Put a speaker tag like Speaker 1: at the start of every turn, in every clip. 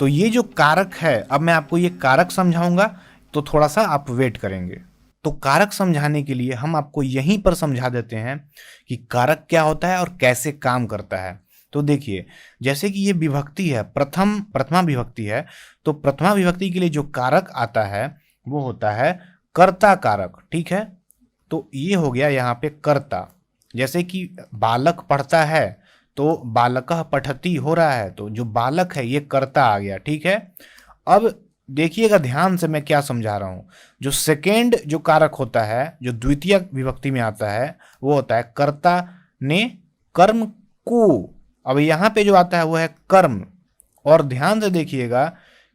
Speaker 1: तो ये जो कारक है, अब मैं आपको ये कारक समझाऊंगा, तो थोड़ा सा आप वेट करेंगे। तो कारक समझाने के लिए हम आपको यहीं पर समझा देते हैं कि कारक क्या होता है और कैसे काम करता है। तो देखिए, जैसे कि ये विभक्ति है, प्रथमा विभक्ति है, तो प्रथमा विभक्ति के लिए जो कारक आता है वो होता है कर्ता कारक। ठीक है, तो ये हो गया यहाँ पे कर्ता। जैसे कि बालक पढ़ता है तो बालकः पठति हो रहा है, तो जो बालक है ये कर्ता आ गया। ठीक है, अब देखिएगा ध्यान से मैं क्या समझा रहा हूं। जो सेकेंड जो कारक होता है, जो द्वितीय विभक्ति में आता है, वो होता है कर्ता ने कर्म को। अब यहाँ पे जो आता है वो है कर्म। और ध्यान से देखिएगा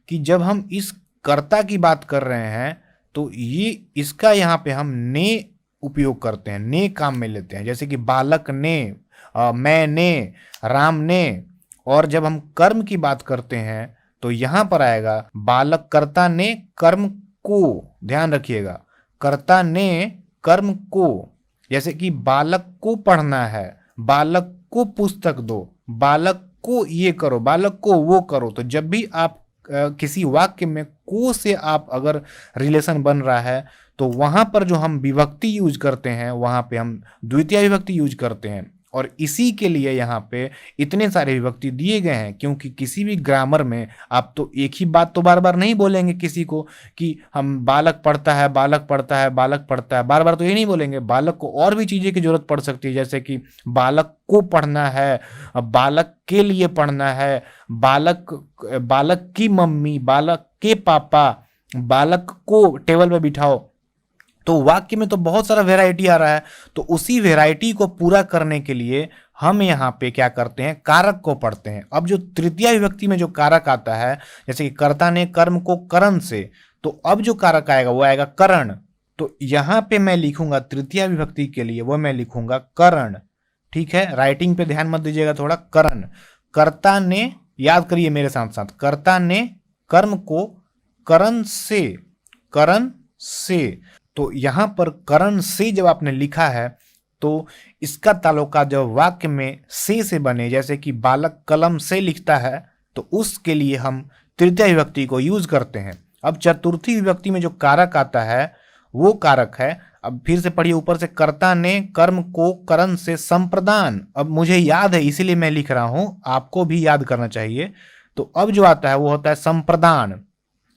Speaker 1: कि जब हम इस कर्ता की बात कर रहे हैं तो ये इसका यहाँ पे हम ने उपयोग करते हैं, ने काम में लेते हैं। जैसे कि बालक ने, मैंने, राम ने। और जब हम कर्म की बात करते हैं तो यहां पर आएगा बालक कर्ता ने कर्म को। ध्यान रखिएगा, कर्ता ने कर्म को। जैसे कि बालक को पढ़ना है, बालक को पुस्तक दो, बालक को ये करो, बालक को वो करो। तो जब भी आप किसी वाक्य में को से आप अगर रिलेशन बन रहा है तो वहां पर जो हम विभक्ति यूज करते हैं वहां पे हम द्वितीय विभक्ति यूज करते हैं। और इसी के लिए यहाँ पे इतने सारे विभक्ति दिए गए हैं, क्योंकि किसी भी ग्रामर में आप तो एक ही बात तो बार बार नहीं बोलेंगे किसी को कि हम बालक पढ़ता है, बालक पढ़ता है, बालक पढ़ता है। बार बार तो ये नहीं बोलेंगे, बालक को और भी चीज़ें की जरूरत पड़ सकती है। जैसे कि बालक को पढ़ना है, बालक के लिए पढ़ना है, बालक की मम्मी, बालक के पापा, बालक को टेबल पे बिठाओ। तो वाक्य में तो बहुत सारा वैरायटी आ रहा है। तो उसी वैरायटी को पूरा करने के लिए हम यहाँ पे क्या करते हैं, कारक को पढ़ते हैं। अब जो तृतीय विभक्ति में जो कारक आता है, जैसे कि कर्ता ने कर्म को करण से, तो अब जो कारक आएगा वो आएगा करण। तो यहाँ पे मैं लिखूंगा तृतीय विभक्ति के लिए, वो मैं लिखूंगा करण। ठीक है, राइटिंग पे ध्यान मत दीजिएगा थोड़ा। करण, कर्ता ने, याद करिए मेरे साथ साथ, कर्ता ने कर्म को करण से, करण से। तो यहां पर करण से जब आपने लिखा है तो इसका ताल्लुका जब वाक्य में से बने, जैसे कि बालक कलम से लिखता है, तो उसके लिए हम तृतीय विभक्ति को यूज करते हैं। अब चतुर्थी विभक्ति में जो कारक आता है वो कारक है, अब फिर से पढ़िए ऊपर से, कर्ता ने कर्म को करण से संप्रदान। अब मुझे याद है इसीलिए मैं लिख रहा हूं, आपको भी याद करना चाहिए। तो अब जो आता है वो होता है संप्रदान।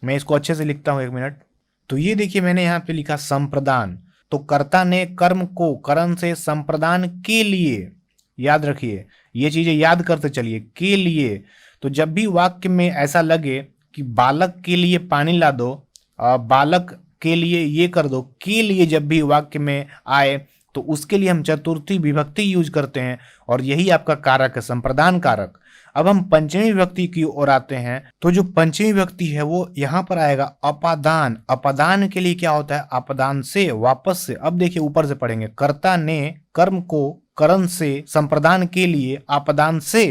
Speaker 1: मैं इसको अच्छे से लिखता हूं, एक मिनट। तो ये देखिए मैंने यहाँ पे लिखा संप्रदान। तो कर्ता ने कर्म को करण से संप्रदान के लिए, याद रखिए ये चीजें याद करते चलिए, के लिए। तो जब भी वाक्य में ऐसा लगे कि बालक के लिए पानी ला दो, बालक के लिए ये कर दो, के लिए जब भी वाक्य में आए तो उसके लिए हम चतुर्थी विभक्ति यूज करते हैं, और यही आपका कारक है, संप्रदान कारक। अब हम पंचमी विभक्ति की ओर आते हैं। तो जो पंचमी विभक्ति है वो यहाँ पर आएगा अपादान। अपादान के लिए क्या होता है, अपदान से, वापस से। अब देखिए ऊपर से पढ़ेंगे, कर्ता ने कर्म को करण से संप्रदान के लिए अपदान से।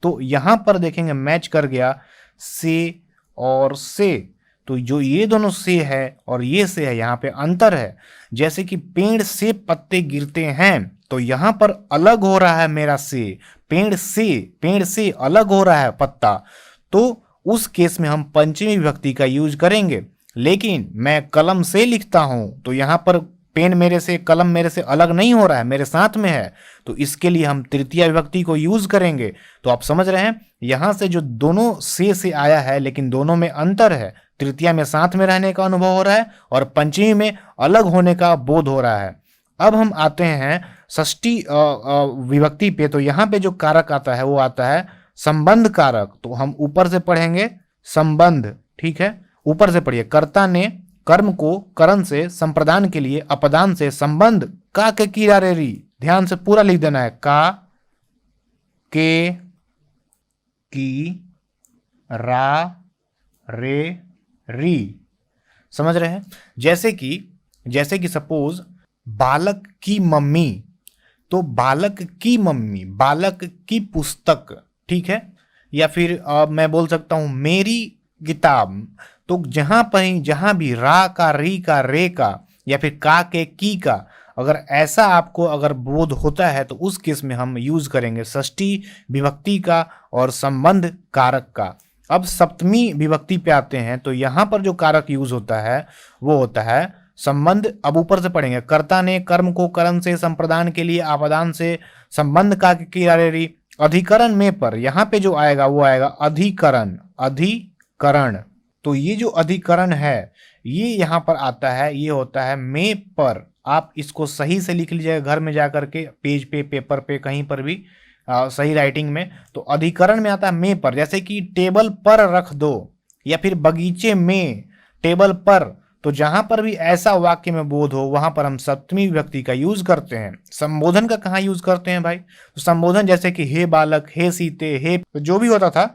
Speaker 1: तो यहाँ पर देखेंगे मैच कर गया से और से। तो जो ये दोनों से है और ये से है, यहाँ पे अंतर है। जैसे कि पेड़ से पत्ते गिरते हैं, तो यहां पर अलग हो रहा है मेरा से, पेड़ से अलग हो रहा है पत्ता। तो उस केस में हम पंचमी विभक्ति का यूज करेंगे। लेकिन मैं कलम से लिखता हूं तो यहां पर पेन मेरे से, कलम मेरे से अलग नहीं हो रहा है, मेरे साथ में है। तो इसके लिए हम तृतीय विभक्ति को यूज करेंगे। तो आप समझ रहे हैं, यहां से जो दोनों से आया है, लेकिन दोनों में अंतर है। तृतीय में साथ में रहने का अनुभव हो रहा है और पंचमी में अलग होने का बोध हो रहा है। अब हम आते हैं षष्ठी विभक्ति पे। तो यहाँ पे जो कारक आता है वो आता है संबंध कारक। तो हम ऊपर से पढ़ेंगे संबंध। ठीक है, ऊपर से पढ़िए, कर्ता ने कर्म को करण से संप्रदान के लिए अपदान से संबंध का के की रा रे री। ध्यान से पूरा लिख देना है, का के की रा रे री। समझ रहे हैं? जैसे कि सपोज बालक की मम्मी, तो बालक की मम्मी, बालक की पुस्तक। ठीक है, या फिर मैं बोल सकता हूं मेरी किताब। तो जहां भी रा का, री का, रे का, या फिर का के की का, अगर ऐसा आपको अगर बोध होता है तो उस केस में हम यूज करेंगे षष्ठी विभक्ति का और संबंध कारक का। अब सप्तमी विभक्ति पे आते हैं, तो यहां पर जो कारक यूज होता है वो होता है संबंध। अब ऊपर से पढ़ेंगे, कर्ता ने कर्म को करण से, संप्रदान के लिए आपादान से, संबंध का किरारेरी, अधिकरण में पर। यहां पे जो आएगा वो आएगा अधिकरण, अधिकरण। तो ये जो अधिकरण है ये यहां पर आता है, ये होता है में पर। आप इसको सही से लिख लीजिएगा घर में जाकर के, पेज पे, पेपर पे, कहीं पर भी सही राइटिंग में। तो अधिकरण में आता है में पर, जैसे कि टेबल पर रख दो या फिर बगीचे में टेबल पर। तो जहां पर भी ऐसा वाक्य में बोध हो वहां पर हम सप्तमी विभक्ति का यूज करते हैं। संबोधन का कहाँ यूज करते हैं भाई? तो संबोधन जैसे कि हे बालक, हे सीते, हे जो भी होता था,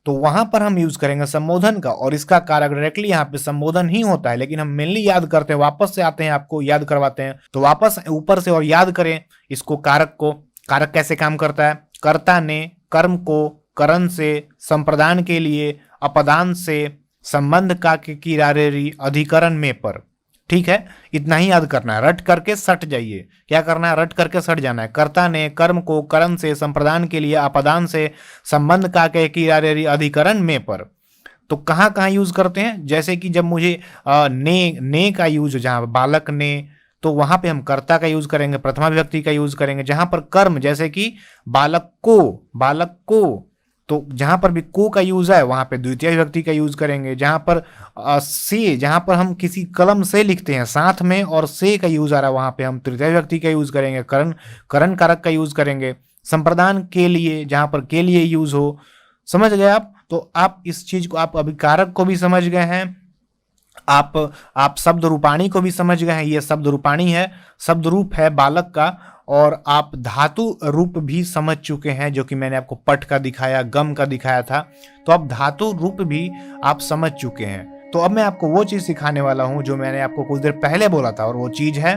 Speaker 1: तो वहां पर हम यूज करेंगे संबोधन का, और इसका कारक डायरेक्टली यहाँ पे संबोधन ही होता है। लेकिन हम मेनली याद करते हैं, वापस से आते हैं, आपको याद करवाते हैं, तो वापस ऊपर से और याद करें इसको, कारक को। कारक कैसे काम करता है? कर्ता ने कर्म को करण से, संप्रदान के लिए अपदान से, संबंध का किरारेरी, अधिकरण में पर। ठीक है, इतना ही याद करना है, रट करके सट जाइए। क्या करना है? रट करके सट जाना है। कर्ता ने कर्म को करण से, संप्रदान के लिए अपदान से, संबंध का किरारेरी, अधिकरण में पर। तो कहाँ कहाँ यूज करते हैं? जैसे कि जब मुझे ने का यूज, जहां बालक ने, तो वहां पे हम कर्ता का यूज करेंगे, प्रथमा विभक्ति का यूज करेंगे। जहां पर कर्म, जैसे कि बालक को, बालक को, तो जहां पर भी को का यूज है वहां पे द्वितीय विभक्ति का यूज करेंगे। जहां पर से, जहां पर हम किसी कलम से लिखते हैं साथ में और से का यूज आ रहा है वहां पे हम तृतीय विभक्ति का यूज करेंगे, करण, करण कारक का यूज करेंगे। संप्रदान के लिए, जहां पर के लिए यूज हो, समझ गए आप? तो आप इस चीज को, आप अभी कारक को भी समझ गए हैं, आप शब्द रूपाणी को भी समझ गए हैं। ये शब्द रूपाणी है, शब्द रूप है बालक का, और आप धातु रूप भी समझ चुके हैं, जो कि मैंने आपको पट का दिखाया, गम का दिखाया था। तो अब धातु रूप भी आप समझ चुके हैं। तो अब मैं आपको वो चीज सिखाने वाला हूं जो मैंने आपको कुछ देर पहले बोला था, और वो चीज है